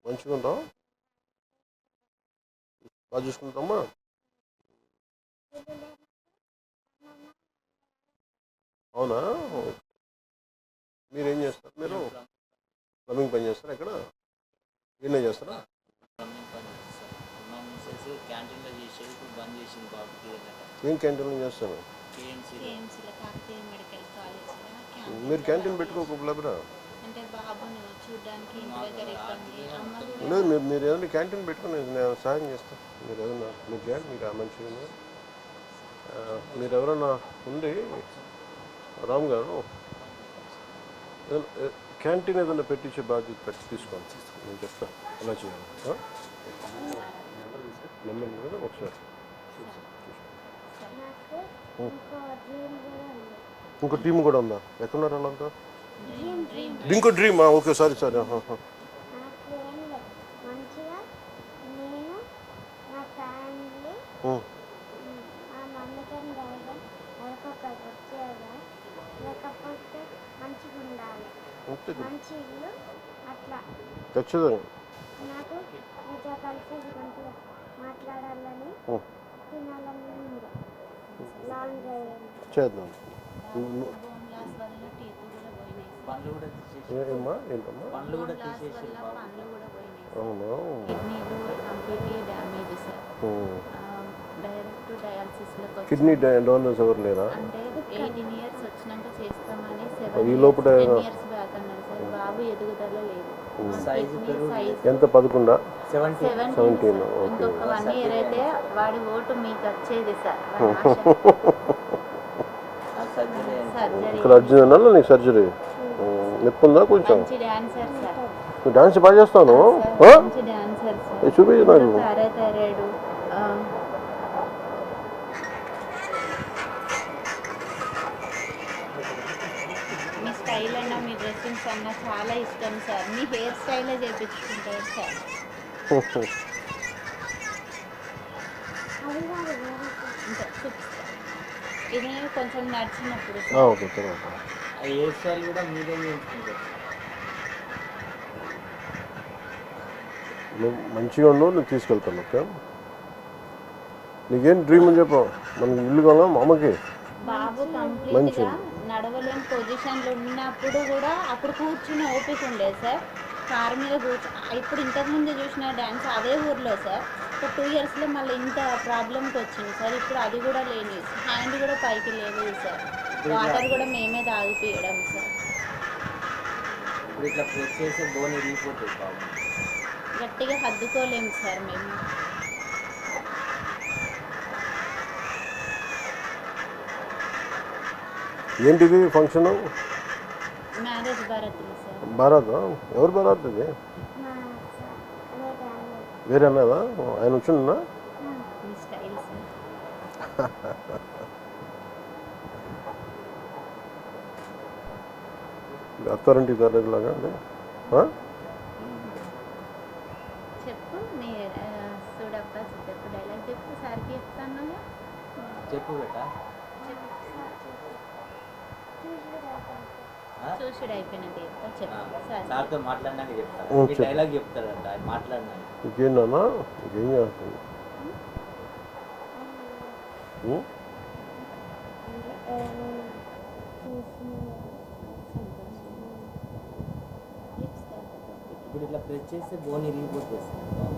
మంచిగా ఉంటావు, బాగా చూసుకుంటామా. అవునా, మీరేం చేస్తారు? మీరు ప్లంబింగ్ పని చేస్తారా? ఎక్కడ ఈయన చేస్తారా? ఏం క్యాంటీన్లో చేస్తారు? మీరు క్యాంటీన్ పెట్టుకోకపోలేరా? లేదు, మీరు ఏదైనా క్యాంటీన్ పెట్టుకుని నేను సహాయం చేస్తాను. మీరు ఏదైనా మీరు చేయండి, మీకు మంచిగా. మీరు ఎవరైనా ఉండి రామ్ గారు క్యాంటీన్ ఏదైనా పెట్టించే బాధ్యత పెట్టి తీసుకోండి, నేను చెప్తాను ఎలా చేయాలి. నెంబర్ కదా ఒకసారి. ఇంకో టీం కూడా ఉందా? ఎక్కడున్నారు వాళ్ళంతా? ఇంకో డ్రీమా? Okay, sorry. ఖచ్చితంగా చేద్దాం. ఏమా ఏంటమ్మా? అవునా, కిడ్నీ డోనర్స్ ఎవరు లేరా? ఈ లోపల ఎంత? 11? 17. ఇక్కడ అర్జున్ నీకు సర్జరీ నొప్పి ఉందా? కొంచెం డాన్స్ బాగా చేస్తాను. చూపించు నాకు. మీ స్టైల్ అన్న, మీ డ్రెస్సింగ్స్ అన్న చాలా ఇష్టం సార్. మీ హెయిర్ స్టైలే చేయించుకుంటారు సార్. ఇది కొంచెం నడిచినప్పుడు హెయిర్ స్టైల్ కూడా మీరే చేయించుకుంటారు. నువ్వు మంచిగా ఉండవు, నేను తీసుకెళ్తాను. ఓకే, నీకేం డ్రీమ్ అని చెప్పు. మనకి ఇల్లు కావాలా మా అమ్మకి. బాబు కంప్లీట్గా నడవలేని పొజిషన్లో ఉన్నప్పుడు కూడా అప్పుడు కూర్చుని ఓపిక ఉండేది సార్. కారు మీద ఇప్పుడు ఇంతకుముందు చూసిన డ్యాన్స్ అదే ఊర్లో సార్. ఒక 2 ఇయర్స్లో మళ్ళీ ఇంత ప్రాబ్లంకి వచ్చింది సార్. ఇప్పుడు అది కూడా లేని, హ్యాండ్ కూడా పైకి లేదు సార్. వాటర్ కూడా మేమే తాగిపియడం సార్. ఇట్లా ప్రెస్ చేసే బోన్ ఇరిగిపోతుంది, గట్టిగా హద్దుకోలేము సార్ మేము. ఏంటిది function? Marriage Bharat sir. Bharat? ఎవరు భారత్? ఇది వేరే అన్నదా? ఆయన వచ్చిండా? Style sir. అత్తారింటికి తరలాగా అదే. చెప్పు, నీ చూడప్ప చెప్పు, డైలాగ్ చెప్పు. సార్కి చెప్తాను. చెప్పు బేటా. చూసుడు అయిపోయినట్టు చెప్తా. చెప్పు సార్తో మాట్లాడినాక చెప్తాను. డైలాగ్ చెప్తాడంట ఆయన మాట్లాడినాక. ఇంకేంటన్నా? ఇంకేం చేస్తుంది? ఇప్పుడు ఇట్లా ప్రెస్ చేస్తే బోన్ ఇరిగిపోతుంది.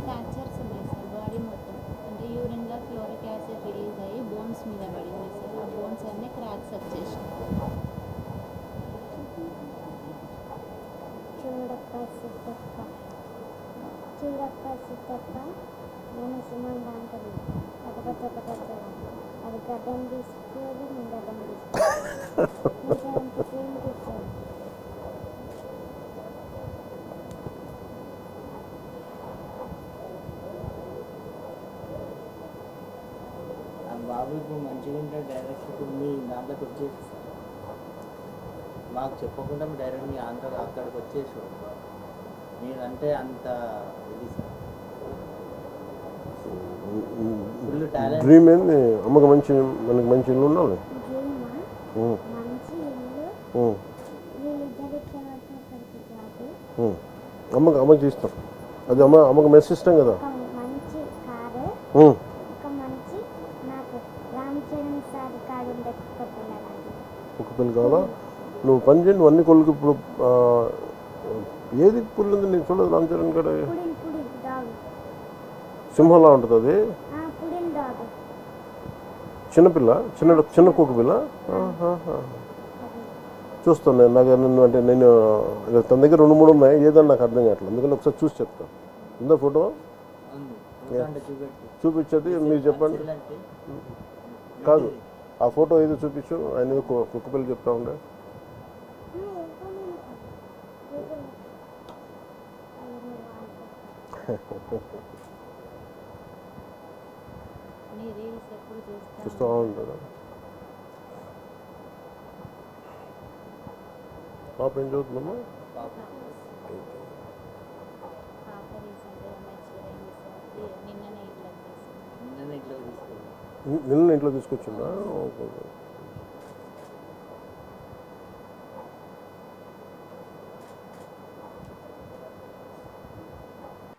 ఫ్రాక్చర్స్ ఉన్నాయి సార్ బాడీ మొత్తం. అంటే యూరిన్లో క్లోరిక్ యాసిడ్ రిలీజ్ అయ్యి బోన్స్ మీద పడింది సార్. ఆ బోన్స్ అన్నీ క్రాక్స్ వచ్చేసినాయి. చూడప్ప సిద్ధప్ప నేను సుమంగా అంటుంది. అది గడ్డం తీసుకోవాలి, నేను గడ్డం తీసుకోవాలి. బాబు ఇప్పుడు మంచిగా ఉంటాడు. డైరెక్ట్ ఇప్పుడు మీ దాంట్లోకి వచ్చేసి మాకు చెప్పకుండా డైరెక్ట్ మీ అక్కడికి వచ్చేసి మీరంటే అంత ఇది సార్. Full talent. డ్రీమ్ ఏంది? అమ్మకి మనకి మంచి ఇల్లు ఉండాలి. అమ్మకి తీస్తాం. అది అమ్మకు మెస్ ఇష్టం కదా. ఒక మంచి కారు, ఉమ్. ఒక మంచి నాకు రామ్ చరణ్ సార్ కారు ఉండే కుక్క పిల్లలండి. కుక్క పిల్ల కావాలా? నువ్వు పని చేయండి, నువ్వు అన్ని కోళ్ళకి ఇప్పుడు ఏది పుల్లు ఉంది నేను చూడదు. రామ్ చరణ్ కాడ పుడిన్ డాగ్, సింహంలా ఉంటుంది అది. పుడిన్ డాగ్ చిన్నపిల్ల, చిన్న కుక్క పిల్ల. చూస్తాను నేను. నాకు నిన్ను అంటే నేను తన దగ్గర 2-3 ఉన్నాయి, ఏదన్నా నాకు అర్థం కావట్లేదు. అందుకని ఒకసారి చూసి చెప్తాను. ఉందా ఫోటో? చూపించేది మీరు చెప్పండి. కాదు, ఆ ఫోటో ఏదో చూపించు. ఆయన ఏదో కుక్క పిల్ల చెప్తా ఉండే. మీ రీల్స్ ఎప్పుడు చూస్తూ ఉంటాడు. పాప ఏం చదువుతుందమ్మా? పాప రీసెంట్గా మెచ్యూర్ అయింది సార్. నిన్న ఇంట్లో తీసుకొచ్చిందా? ఓకే.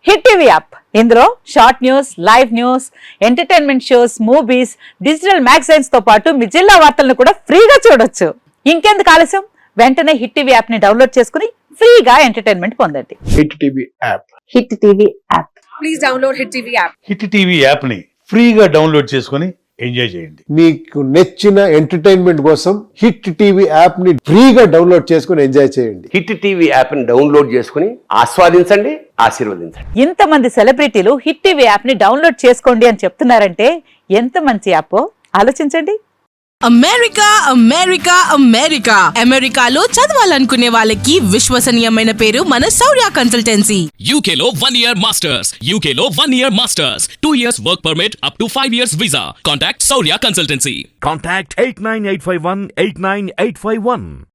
హిట్ టీవీ యాప్, ఇందులో short news, live news, entertainment shows, movies, digital magazines తో పాటు మీ జిల్లా వార్తలను కూడా ఫ్రీగా చూడొచ్చు. ఇంకెందుకు ఆలస్యం, వెంటనే హిట్ టీవీ యాప్ ని డౌన్లోడ్ చేసుకుని ఫ్రీగా ఎంటర్టైన్మెంట్ పొందండి. Hit TV app. Hit TV app. Please download hit TV app. Hit TV యాప్ని ఫ్రీగా డౌన్లోడ్ చేసుకొని ఎంజాయ్ చేయండి. మీకు నచ్చిన ఎంటర్టైన్మెంట్ కోసం హిట్ టీవీ యాప్ ని ఫ్రీగా డౌన్లోడ్ చేసుకొని ఎంజాయ్ చేయండి. హిట్ టీవీ యాప్ని డౌన్లోడ్ చేసుకుని ఆస్వాదించండి, ఆశీర్వదించండి. ఇంతమంది సెలబ్రిటీలు హిట్ టీవీ యాప్ ని డౌన్లోడ్ చేసుకోండి అని చెప్తున్నారంటే ఎంత మంచి యాప్ ఆలోచించండి. అమెరికా అమెరికా అమెరికా అమెరికాలో చదవాలనుకునే వాళ్ళకి విశ్వసనీయమైన పేరు మన శౌర్య కన్సల్టెన్సీ. UK లో 1 year masters. UK లో 1 year masters. 2 years work permit up to 5 years visa. Contact Saurya Consultancy. Contact 89851 89851.